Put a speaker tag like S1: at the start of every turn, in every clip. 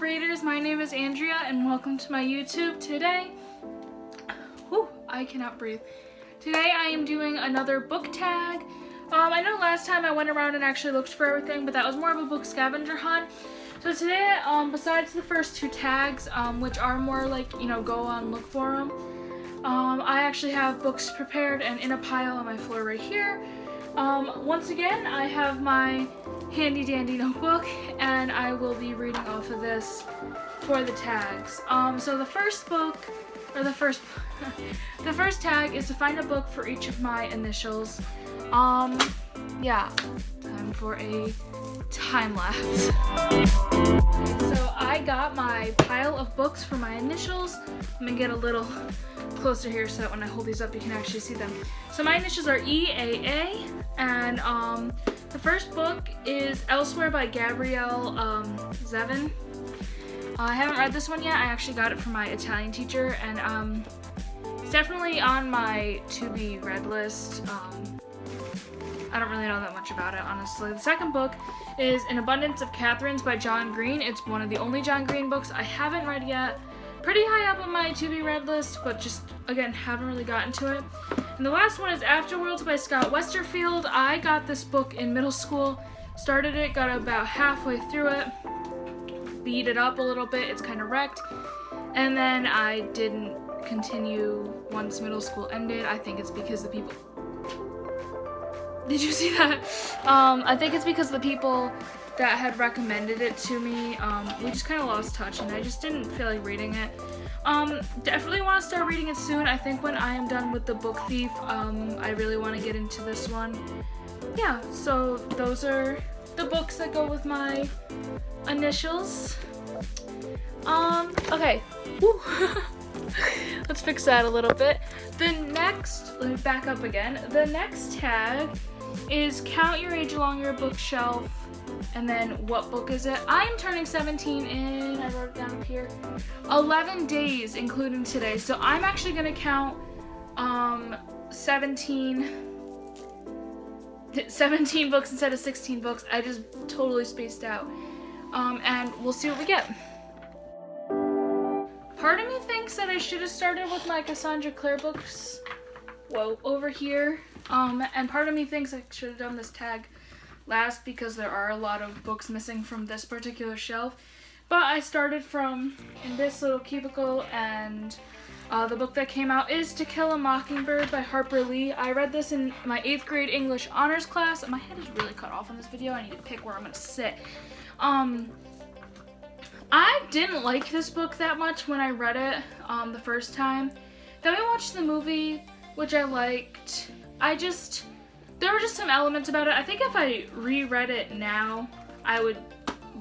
S1: readers? My name is Andrea and welcome to my YouTube. Today, I cannot breathe. Today I am doing another book tag. I know last time I went around and actually looked for everything, but that was more of a book scavenger hunt. So today, besides the first two tags, which are more like, go on, look for them, I actually have books prepared and in a pile on my floor right here. Once again, I have my handy dandy notebook and I will be reading off of this for the tags. So the first book, or the first tag is to find a book for each of my initials. Yeah, time for a time lapse. Okay, so I got my pile of books for my initials. I'm gonna get a little closer here so that when I hold these up you can actually see them. So my initials are EAA, and the first book is Elsewhere by Gabrielle Zevin. I haven't read this one yet. I actually got it from my Italian teacher, and it's definitely on my to-be read list. I don't really know that much about it, honestly. The second book is An Abundance of Catherines by John Green. It's one of the only John Green books I haven't read yet. Pretty high up on my to-be read list, but just, again, haven't really gotten to it. And the last one is Afterworlds by Scott Westerfield. I got this book in middle school, started it, got about halfway through it, beat it up a little bit, it's kind of wrecked, and then I didn't continue once middle school ended. I think it's because the people... Did you see that? I think it's because the people that had recommended it to me, we just kind of lost touch and I just didn't feel like reading it. Definitely want to start reading it soon. I think when I am done with The Book Thief, I really want to get into this one. Yeah, so those are the books that go with my initials. Okay. Woo. Let's fix that a little bit. The next, let me back up again. The next tag is Count Your Age Along Your Bookshelf, and then what book is it? I am turning 17 in, I wrote it down up here, 11 days including today. So I'm actually going to count 17 books instead of 16 books. I just totally spaced out. And we'll see what we get. Part of me thinks that I should have started with my Cassandra Clare books, over here. And part of me thinks I should have done this tag last because there are a lot of books missing from this particular shelf. But I started from in this little cubicle, and the book that came out is To Kill a Mockingbird by Harper Lee. I read this in my 8th grade English honors class. My head is really cut off in this video. I need to pick where I'm gonna sit. I didn't like this book that much when I read it the first time. Then we watched the movie, which I liked. There were just some elements about it. I think if I reread it now, I would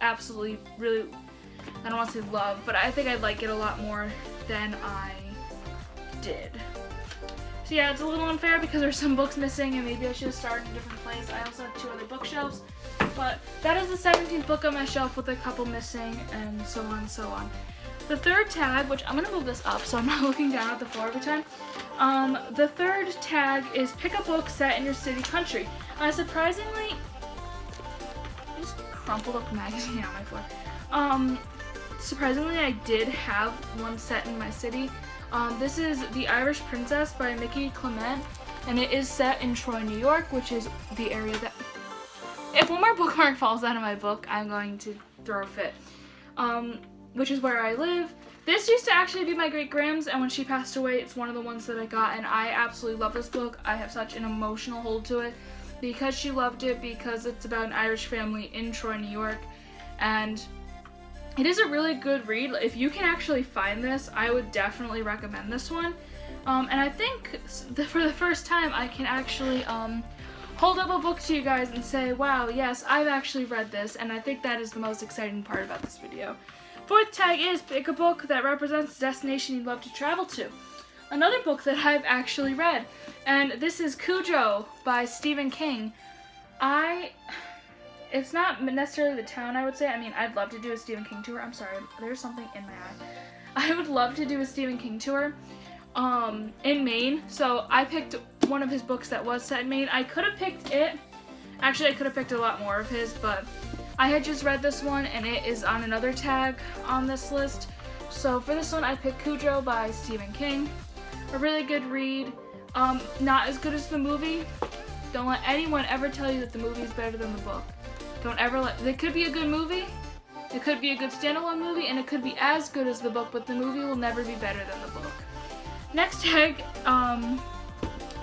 S1: absolutely really, I don't want to say love, but I think I'd like it a lot more than I did. So yeah, it's a little unfair because there's some books missing and maybe I should have started in a different place. I also have 2 other bookshelves, but that is the 17th book on my shelf with a couple missing, and so on and so on. The third tag, which I'm going to move this up so I'm not looking down at the floor every time. The third tag is Pick a Book Set in Your City Country. Surprisingly, I just crumpled up a magazine on my floor. Surprisingly, I did have one set in my city. This is The Irish Princess by Mickey Clement, and it is set in Troy, New York, which is the area that... If one more bookmark falls out of my book, I'm going to throw a fit. Which is where I live. This used to actually be my great-grand's, and when she passed away, it's one of the ones that I got, and I absolutely love this book. I have such an emotional hold to it because she loved it, because it's about an Irish family in Troy, New York, and it is a really good read. If you can actually find this, I would definitely recommend this one. And I think for the first time, I can actually hold up a book to you guys and say, wow, yes, I've actually read this, and I think that is the most exciting part about this video. Fourth tag is Pick a Book that represents a destination you'd love to travel to. Another book that I've actually read, and this is Cujo by Stephen King. It's not necessarily the town, I would say. I mean, I'd love to do a Stephen King tour. I'm sorry, there's something in my eye. I would love to do a Stephen King tour in Maine. So I picked one of his books that was set in Maine. I could have picked it. Actually, I could have picked a lot more of his, but I had just read this one and it is on another tag on this list. So for this one I picked Cujo by Stephen King. A really good read. Not as good as the movie. Don't let anyone ever tell you that the movie is better than the book. Don't ever let, it could be a good movie, it could be a good standalone movie, and it could be as good as the book, but the movie will never be better than the book. Next tag,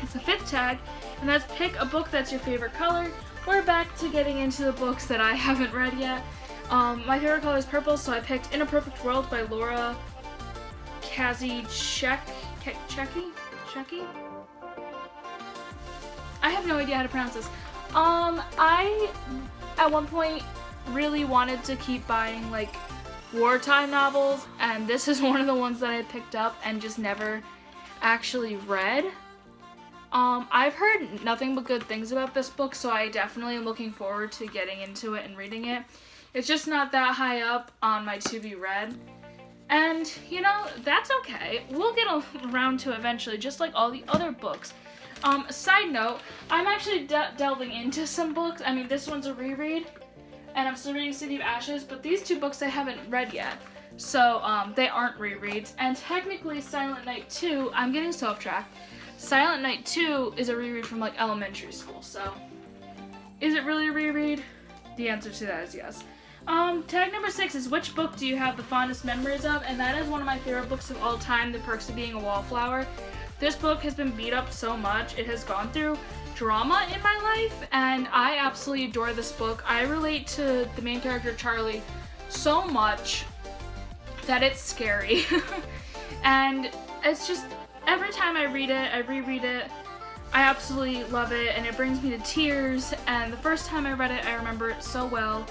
S1: it's the 5th tag, and that's pick a book that's your favorite color. We're back to getting into the books that I haven't read yet. My favorite color is purple, so I picked In a Perfect World by Laura Kazicek. I have no idea how to pronounce this. I, at one point, really wanted to keep buying, like, wartime novels, and this is one of the ones that I picked up and just never actually read. I've heard nothing but good things about this book, so I definitely am looking forward to getting into it and reading it. It's just not that high up on my to-be-read. And, you know, that's okay. We'll get around to it eventually, just like all the other books. Side note, I'm actually delving into some books. I mean, this one's a reread, and I'm still reading City of Ashes, but these 2 books I haven't read yet. So, they aren't rereads. And technically, Silent Night 2, I'm getting so off track. Silent Night 2 is a reread from, like, elementary school, so is it really a reread? The answer to that is yes. Tag number 6 is which book do you have the fondest memories of? And that is one of my favorite books of all time, The Perks of Being a Wallflower. This book has been beat up so much. It has gone through drama in my life, and I absolutely adore this book. I relate to the main character, Charlie, so much that it's scary. And it's just, every time I read it, I reread it, I absolutely love it, and it brings me to tears. And the first time I read it, I remember it so well,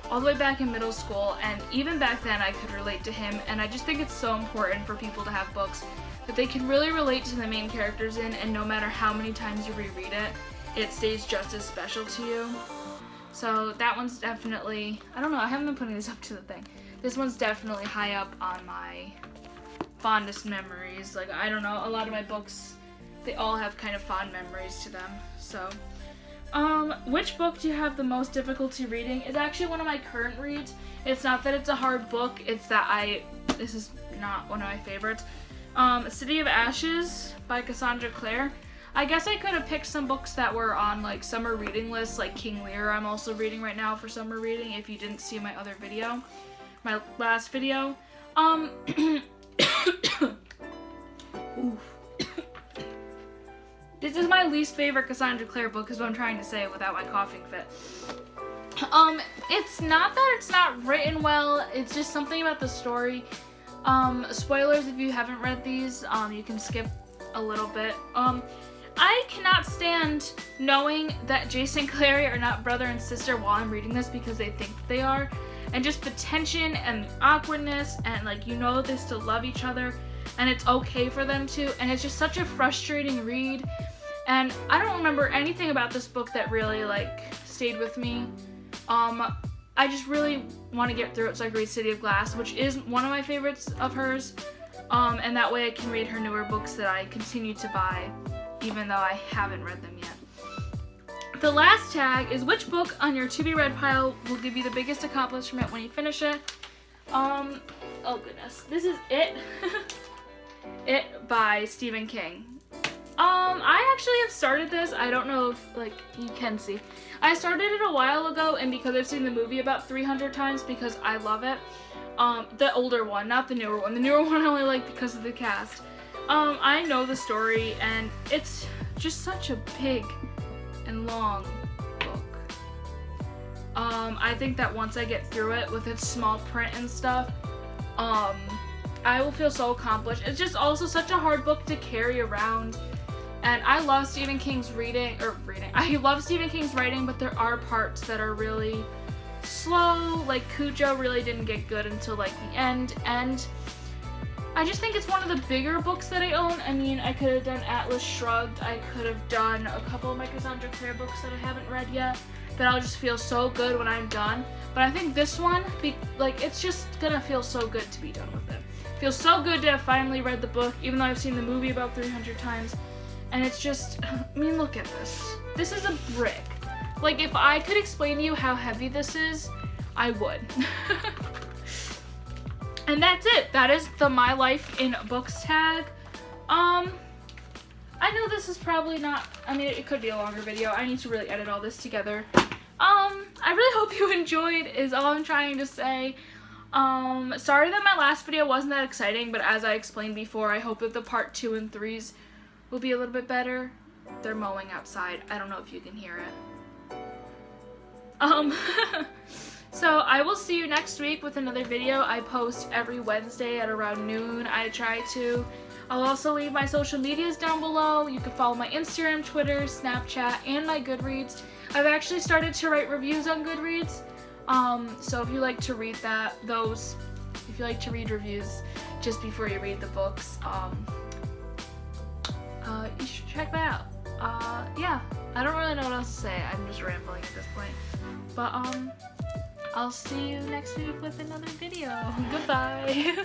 S1: all the way back in middle school, and even back then I could relate to him. And I just think it's so important for people to have books that they can really relate to the main characters in, and no matter how many times you reread it, it stays just as special to you. So that one's definitely, I don't know, I haven't been putting this up to the thing. This one's definitely high up on my fondest memories. Like, I don't know, a lot of my books, they all have kind of fond memories to them. So, which book do you have the most difficulty reading? It's actually one of my current reads. It's not that it's a hard book, it's that this is not one of my favorites. City of Ashes by Cassandra Clare. I guess I could have picked some books that were on, like, summer reading lists, like King Lear I'm also reading right now for summer reading, if you didn't see my other video, my last video. This is my least favorite Cassandra Clare book, is what I'm trying to say without my coughing fit. It's not that it's not written well, it's just something about the story. Spoilers if you haven't read these, you can skip a little bit. I cannot stand knowing that Jason and Clary are not brother and sister while I'm reading this, because they think that they are. And just the tension and the awkwardness, and, like, you know they still love each other, and it's okay for them to, and it's just such a frustrating read. And I don't remember anything about this book that really, like, stayed with me. I just really want to get through it so I can read City of Glass, which is one of my favorites of hers. And that way I can read her newer books that I continue to buy, even though I haven't read them yet. The last tag is which book on your to-be-read pile will give you the biggest accomplishment when you finish it. Oh goodness. This is It. It by Stephen King. I actually have started this. I don't know if, like, you can see. I started it a while ago, and because I've seen the movie about 300 times because I love it. The older one, not the newer one. The newer one I only like because of the cast. I know the story, and it's just such a big and long book. I think that once I get through it with its small print and stuff, I will feel so accomplished. It's just also such a hard book to carry around. And I love Stephen King's I love Stephen King's writing, but there are parts that are really slow. Like, Cujo really didn't get good until, like, the end. And I just think it's one of the bigger books that I own. I mean, I could have done Atlas Shrugged. I could have done a couple of my Cassandra Clare books that I haven't read yet, that I'll just feel so good when I'm done. But I think this one, it's just gonna feel so good to be done with it. Feels so good to have finally read the book, even though I've seen the movie about 300 times. And it's just, I mean, look at this. This is a brick. Like, if I could explain to you how heavy this is, I would. And that's it. That is the My Life in Books tag. I know this is probably not, I mean, it could be a longer video. I need to really edit all this together. I really hope you enjoyed is all I'm trying to say. Sorry that my last video wasn't that exciting, but as I explained before, I hope that the part 2 and 3s will be a little bit better. They're mowing outside. I don't know if you can hear it. So I will see you next week with another video. I post every Wednesday at around noon. I try to. I'll also leave my social medias down below. You can follow my Instagram, Twitter, Snapchat, and my Goodreads. I've actually started to write reviews on Goodreads. So if you like to read if you like to read reviews just before you read the books, you should check that out. Yeah, I don't really know what else to say. I'm just rambling at this point. But, I'll see you next week with another video. Goodbye.